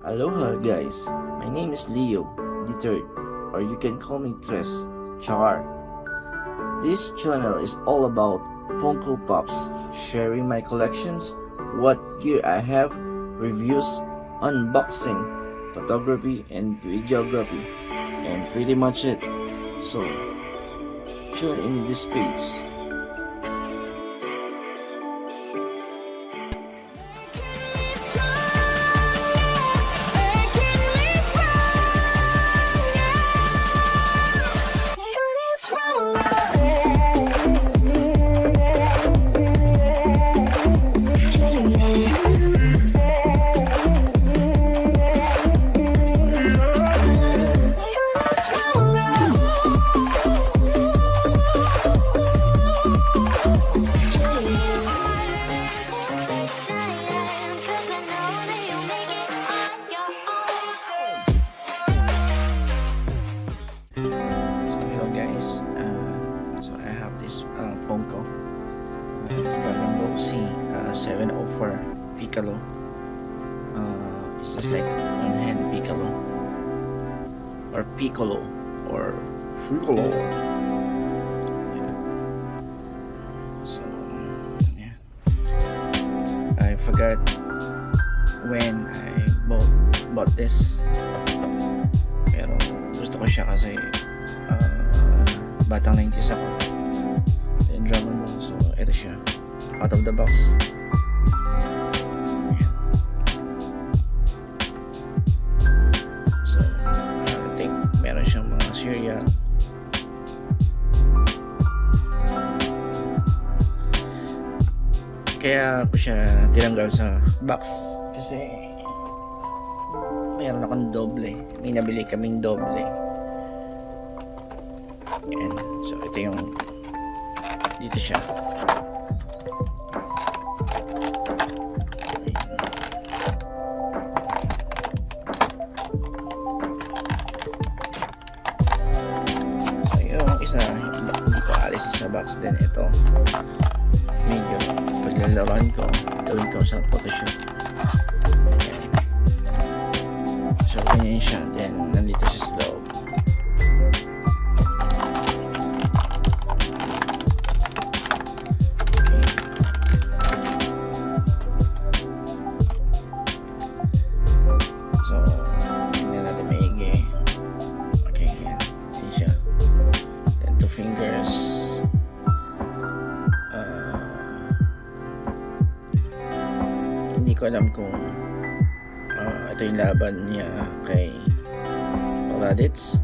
Aloha guys, my name is Leo the Third, or you can call me Tres, Char. This channel is all about Funko Pops, sharing my collections, what gear I have, reviews, unboxing, photography and videography, and pretty much it. So, tune in this page. So I have this Funko Dragon Ball Z 704 Piccolo. It's just like one hand Piccolo or Piccolo or Piccolo. Yeah. So yeah, I forgot when I bought this, pero gusto ko siya kasi batang 90s ako in Dragon Ball. So ito siya, out of the box. Ayan. So I think meron siyang mga cereal, kaya ko siya tinanggal sa box kasi meron akong doble, may nabili kaming doble. Ayan. So ito yung dito siya. So yung isa hindi ko alis sa box din. Ito medyo paglalaroan ko, gawin ko sa photoshoot. Ayan. So ganyan siya. Then nandito siya sa loob. Fingers. Hindi ko alam kung ito yung laban niya kay Raditz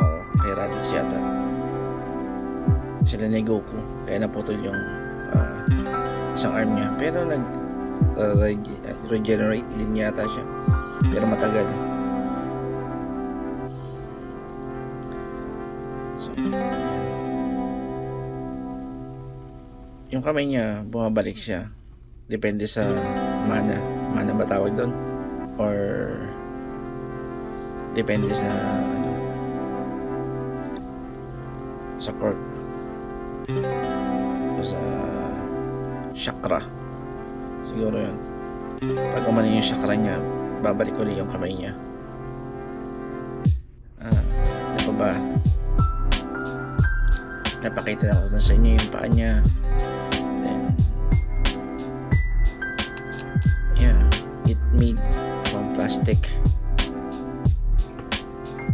o kay Raditz yata. Sila ni Goku, kaya naputol yung isang arm niya, pero nag regenerate din yata siya, pero matagal. So, yung kamay niya bumabalik siya, depende sa mana ba tawag doon, or depende sa sa quirk o sa chakra siguro yun. Pag umano yung chakra niya, babalik ulit yung kamay niya. Ano ba, napakita na ko na sa inyo yung paa niya. Then yeah, it made from plastic.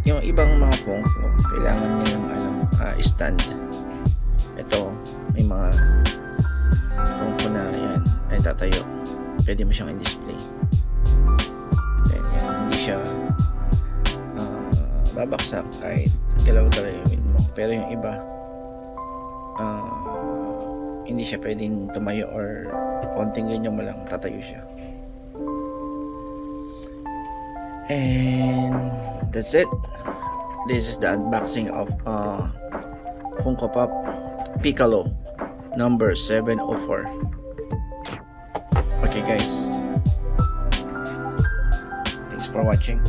Yung ibang mga Funko kailangan niya ng stand. Ito may mga Funko na yan ay tatayo, pwede mo siyang i-display. Then yan, hindi siya babaksak kahit galaw-galawin mo. Pero yung iba hindi siya pwedeng tumayo, or konting ganyan mo lang tatayo siya. And that's it. This is the unboxing of Funko Pop Piccolo number 704. Okay guys, thanks for watching.